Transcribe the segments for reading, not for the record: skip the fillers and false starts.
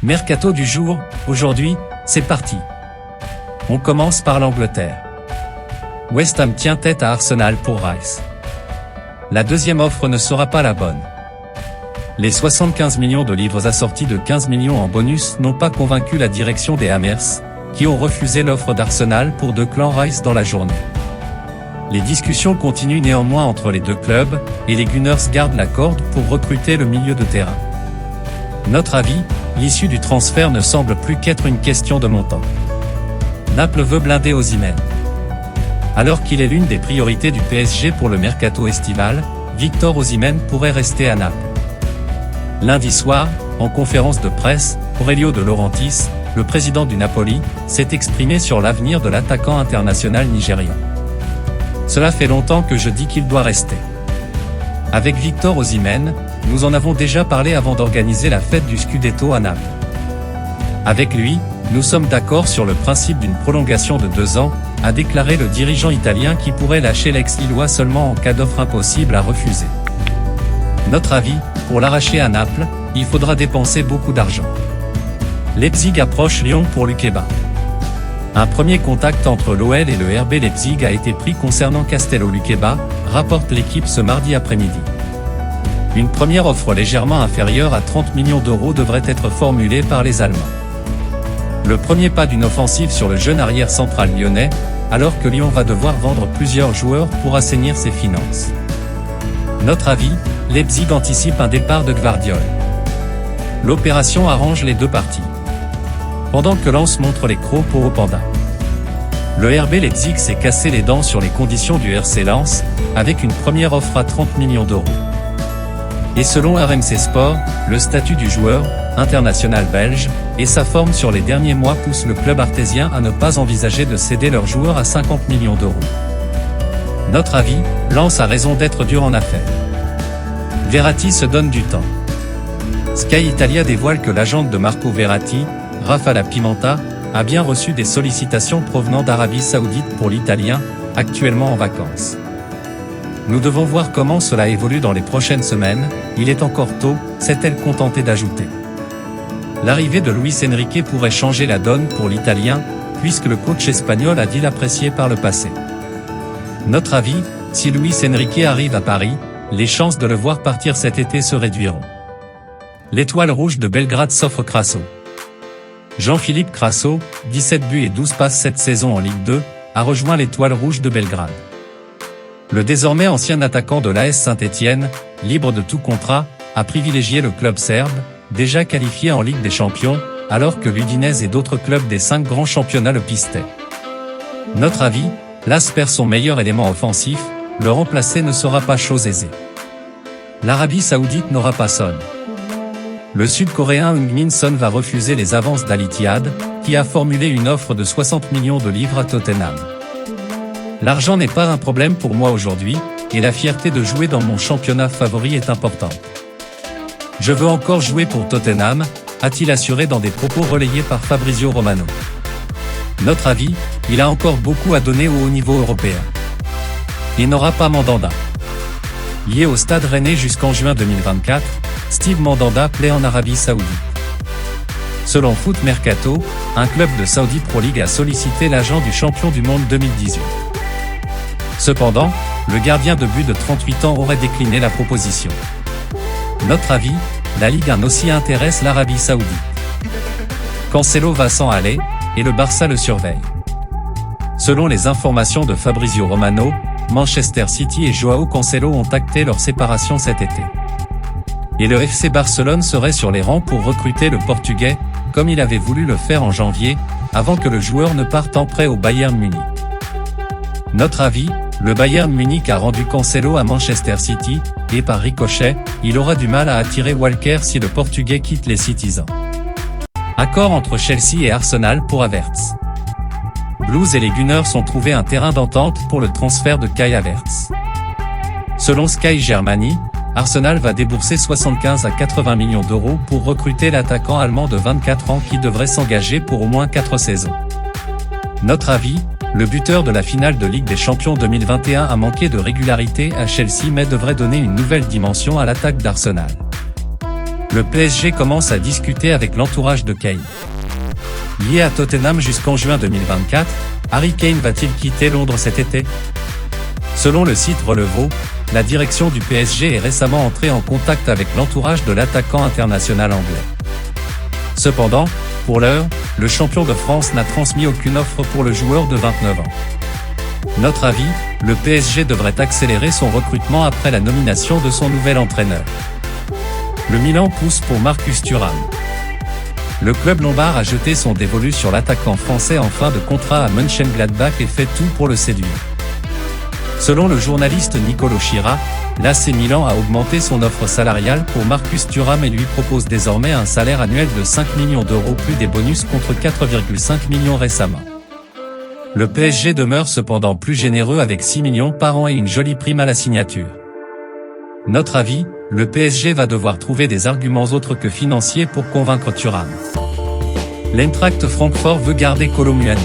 Mercato du jour, aujourd'hui, c'est parti. On commence par l'Angleterre. West Ham tient tête à Arsenal pour Rice. La deuxième offre ne sera pas la bonne. Les 75 millions de livres assortis de 15 millions en bonus n'ont pas convaincu la direction des Hammers, qui ont refusé l'offre d'Arsenal pour Declan Rice dans la journée. Les discussions continuent néanmoins entre les deux clubs, et les Gunners gardent la corde pour recruter le milieu de terrain. Notre avis, l'issue du transfert ne semble plus qu'être une question de montant. Naples veut blinder Osimhen. Alors qu'il est l'une des priorités du PSG pour le mercato estival, Victor Osimhen pourrait rester à Naples. Lundi soir, en conférence de presse, Aurelio De Laurentiis, le président du Napoli, s'est exprimé sur l'avenir de l'attaquant international nigérian. Cela fait longtemps que je dis qu'il doit rester. Avec Victor Osimhen, nous en avons déjà parlé avant d'organiser la fête du Scudetto à Naples. Avec lui, nous sommes d'accord sur le principe d'une prolongation de 2 ans, a déclaré le dirigeant italien qui pourrait lâcher l'ex-Lillois seulement en cas d'offre impossible à refuser. Notre avis, pour l'arracher à Naples, il faudra dépenser beaucoup d'argent. Leipzig approche Lyon pour Lukeba. Un premier contact entre l'OL et le RB Leipzig a été pris concernant Castello Lukeba, rapporte l'équipe ce mardi après-midi. Une première offre légèrement inférieure à 30 millions d'euros devrait être formulée par les Allemands. Le premier pas d'une offensive sur le jeune arrière central lyonnais, alors que Lyon va devoir vendre plusieurs joueurs pour assainir ses finances. Notre avis, Leipzig anticipe un départ de Gvardiol. L'opération arrange les deux parties. Pendant que Lens montre les crocs pour Openda. Le RB Leipzig s'est cassé les dents sur les conditions du RC Lens, avec une première offre à 30 millions d'euros. Et selon RMC Sport, le statut du joueur, international belge, et sa forme sur les derniers mois poussent le club artésien à ne pas envisager de céder leur joueur à 50 millions d'euros. Notre avis, Lens a raison d'être dur en affaires. Verratti se donne du temps. Sky Italia dévoile que l'agente de Marco Verratti, Raffaella Pimenta, a bien reçu des sollicitations provenant d'Arabie Saoudite pour l'Italien, actuellement en vacances. Nous devons voir comment cela évolue dans les prochaines semaines, il est encore tôt, s'est-elle contentée d'ajouter. L'arrivée de Luis Enrique pourrait changer la donne pour l'Italien, puisque le coach espagnol a dit l'apprécier par le passé. Notre avis, si Luis Enrique arrive à Paris, les chances de le voir partir cet été se réduiront. L'Étoile rouge de Belgrade s'offre Crasso. Jean-Philippe Crasso, 17 buts et 12 passes cette saison en Ligue 2, a rejoint l'Étoile rouge de Belgrade. Le désormais ancien attaquant de l'AS Saint-Étienne, libre de tout contrat, a privilégié le club serbe, déjà qualifié en Ligue des Champions, alors que l'Udinese et d'autres clubs des 5 grands championnats le pistaient. Notre avis, l'AS perd son meilleur élément offensif, le remplacer ne sera pas chose aisée. L'Arabie Saoudite n'aura pas Son. Le Sud-Coréen Heung-min Son va refuser les avances d'Al Ittihad, qui a formulé une offre de 60 millions de livres à Tottenham. L'argent n'est pas un problème pour moi aujourd'hui, et la fierté de jouer dans mon championnat favori est importante. Je veux encore jouer pour Tottenham, a-t-il assuré dans des propos relayés par Fabrizio Romano. Notre avis, il a encore beaucoup à donner au haut niveau européen. Il n'aura pas Mandanda. Lié au Stade Rennais jusqu'en juin 2024, Steve Mandanda plaît en Arabie Saoudite. Selon Foot Mercato, un club de Saudi Pro League a sollicité l'agent du champion du monde 2018. Cependant, le gardien de but de 38 ans aurait décliné la proposition. Notre avis, la Ligue 1 aussi intéresse l'Arabie Saoudite. Cancelo va s'en aller, et le Barça le surveille. Selon les informations de Fabrizio Romano, Manchester City et Joao Cancelo ont acté leur séparation cet été. Et le FC Barcelone serait sur les rangs pour recruter le Portugais, comme il avait voulu le faire en janvier, avant que le joueur ne parte en prêt au Bayern Munich. Notre avis, le Bayern Munich a rendu Cancelo à Manchester City, et par ricochet, il aura du mal à attirer Walker si le Portugais quitte les Citizens. Accord entre Chelsea et Arsenal pour Havertz. Blues et les Gunners ont trouvé un terrain d'entente pour le transfert de Kai Havertz. Selon Sky Germany, Arsenal va débourser 75 à 80 millions d'euros pour recruter l'attaquant allemand de 24 ans qui devrait s'engager pour au moins 4 saisons. Notre avis, le buteur de la finale de Ligue des Champions 2021 a manqué de régularité à Chelsea mais devrait donner une nouvelle dimension à l'attaque d'Arsenal. le PSG commence à discuter avec l'entourage de Kane. Lié à Tottenham jusqu'en juin 2024, Harry Kane va-t-il quitter Londres cet été? Selon le site Relevo, la direction du PSG est récemment entrée en contact avec l'entourage de l'attaquant international anglais. Cependant, pour l'heure, le champion de France n'a transmis aucune offre pour le joueur de 29 ans. Notre avis, le PSG devrait accélérer son recrutement après la nomination de son nouvel entraîneur. Le Milan pousse pour Marcus Thuram. Le club lombard a jeté son dévolu sur l'attaquant français en fin de contrat à Mönchengladbach et fait tout pour le séduire. Selon le journaliste Nicolo Schira, l'AC Milan a augmenté son offre salariale pour Marcus Thuram et lui propose désormais un salaire annuel de 5 millions d'euros plus des bonus contre 4,5 millions récemment. Le PSG demeure cependant plus généreux avec 6 millions par an et une jolie prime à la signature. Notre avis, le PSG va devoir trouver des arguments autres que financiers pour convaincre Thuram. L'Eintracht Francfort veut garder Kolo Muani.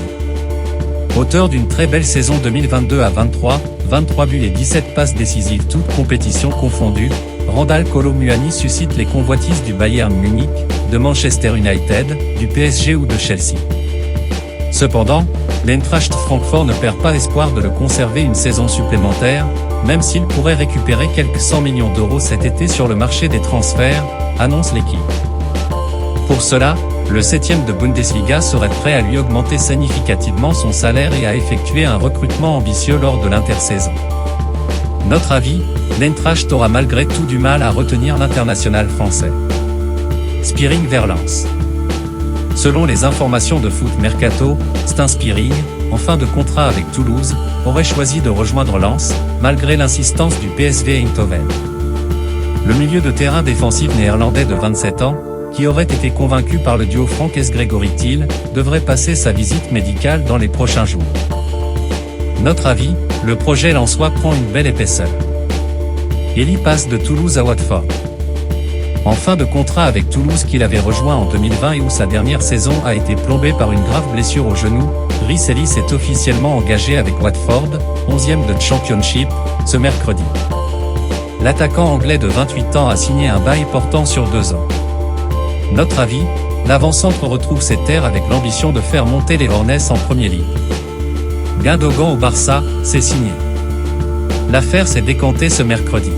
Auteur d'une très belle saison 2022 à 23 buts et 17 passes décisives toutes compétitions confondues, Randal Kolo Muani suscite les convoitises du Bayern Munich, de Manchester United, du PSG ou de Chelsea. Cependant, l'Eintracht Francfort ne perd pas espoir de le conserver une saison supplémentaire, même s'il pourrait récupérer quelques 100 millions d'euros cet été sur le marché des transferts, annonce l'équipe. Pour cela, le 7e de Bundesliga serait prêt à lui augmenter significativement son salaire et à effectuer un recrutement ambitieux lors de l'intersaison. Notre avis, l'Eintracht aura malgré tout du mal à retenir l'international français. Spearing vers Lens. Selon les informations de Foot Mercato, Stijn Spearing, en fin de contrat avec Toulouse, aurait choisi de rejoindre Lens, malgré l'insistance du PSV Eindhoven. Le milieu de terrain défensif néerlandais de 27 ans, qui aurait été convaincu par le duo Franck-Grégory Thiel, devrait passer sa visite médicale dans les prochains jours. Notre avis, le projet lensois prend une belle épaisseur. Elie passe de Toulouse à Watford. En fin de contrat avec Toulouse qu'il avait rejoint en 2020 et où sa dernière saison a été plombée par une grave blessure au genou, Rhys Ellis est officiellement engagé avec Watford, 11e de Championship, ce mercredi. L'attaquant anglais de 28 ans a signé un bail portant sur 2 ans. Notre avis, l'avant-centre retrouve ses terres avec l'ambition de faire monter les Hornets en Premier League. Gundogan au Barça, c'est signé. L'affaire s'est décantée ce mercredi.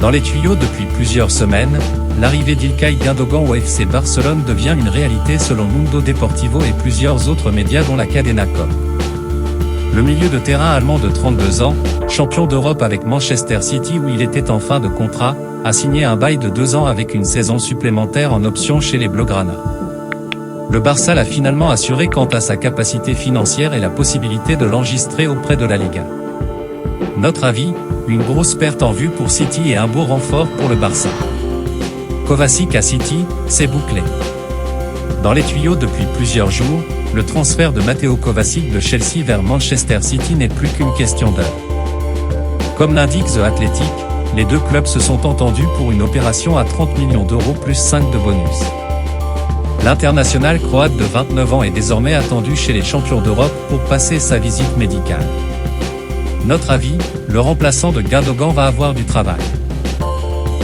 Dans les tuyaux depuis plusieurs semaines, l'arrivée d'Ilkay Gundogan au FC Barcelone devient une réalité selon Mundo Deportivo et plusieurs autres médias dont la Cadena Cope. Le milieu de terrain allemand de 32 ans, champion d'Europe avec Manchester City où il était en fin de contrat, a signé un bail de 2 ans avec une saison supplémentaire en option chez les Blaugrana. Le Barça l'a finalement assuré quant à sa capacité financière et la possibilité de l'enregistrer auprès de la Liga. Notre avis, une grosse perte en vue pour City et un beau renfort pour le Barça. Kovacic à City, c'est bouclé. Dans les tuyaux depuis plusieurs jours, le transfert de Mateo Kovacic de Chelsea vers Manchester City n'est plus qu'une question d'heure. Comme l'indique The Athletic, les deux clubs se sont entendus pour une opération à 30 millions d'euros plus 5 de bonus. L'international croate de 29 ans est désormais attendu chez les champions d'Europe pour passer sa visite médicale. Notre avis, le remplaçant de Gundogan va avoir du travail.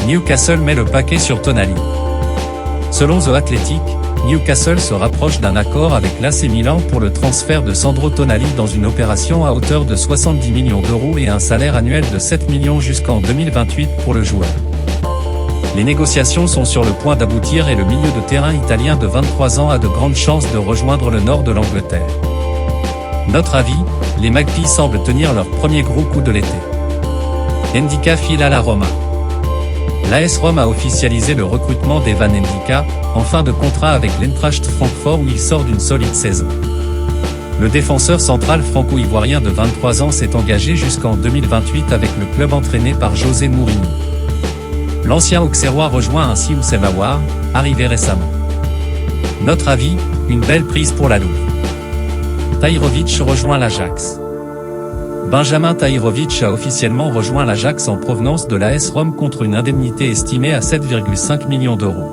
Newcastle met le paquet sur Tonali. Selon The Athletic, Newcastle se rapproche d'un accord avec l'AC Milan pour le transfert de Sandro Tonali dans une opération à hauteur de 70 millions d'euros et un salaire annuel de 7 millions jusqu'en 2028 pour le joueur. Les négociations sont sur le point d'aboutir et le milieu de terrain italien de 23 ans a de grandes chances de rejoindre le nord de l'Angleterre. Notre avis, les Magpies semblent tenir leur premier gros coup de l'été. Ndika file à la Roma. L'AS Rome a officialisé le recrutement d'Evan Ndika, en fin de contrat avec l'Eintracht Francfort où il sort d'une solide saison. Le défenseur central franco-ivoirien de 23 ans s'est engagé jusqu'en 2028 avec le club entraîné par José Mourinho. L'ancien Auxerrois rejoint ainsi Oussem Aouar, arrivé récemment. Notre avis, une belle prise pour la Louve. Tahirovic rejoint l'Ajax. Benjamin Tahirovic a officiellement rejoint l'Ajax en provenance de l'AS Rome contre une indemnité estimée à 7,5 millions d'euros.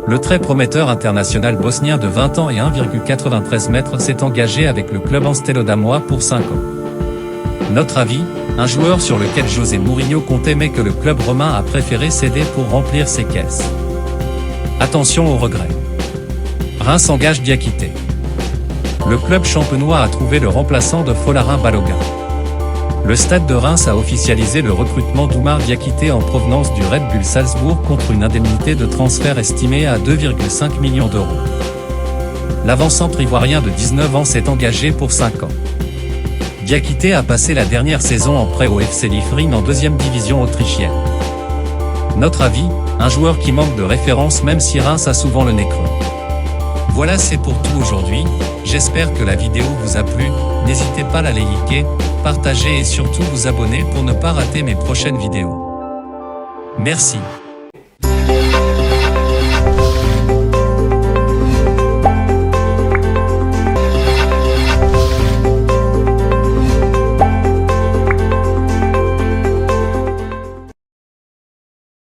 Le très prometteur international bosnien de 20 ans et 1,93 m s'est engagé avec le club amstelodamois pour 5 ans. Notre avis, un joueur sur lequel José Mourinho comptait mais que le club romain a préféré céder pour remplir ses caisses. Attention aux regrets. Reims engage Diakité. Le club champenois a trouvé le remplaçant de Folarin Balogun. Le Stade de Reims a officialisé le recrutement d'Oumar Diakité en provenance du Red Bull Salzbourg contre une indemnité de transfert estimée à 2,5 millions d'euros. L'avant-centre ivoirien de 19 ans s'est engagé pour 5 ans. Diakité a passé la dernière saison en prêt au FC Liefering en 2e division autrichienne. Notre avis, un joueur qui manque de référence même si Reims a souvent le nez creux. Voilà, c'est pour tout aujourd'hui, j'espère que la vidéo vous a plu, n'hésitez pas à la liker, partager et surtout vous abonner pour ne pas rater mes prochaines vidéos. Merci.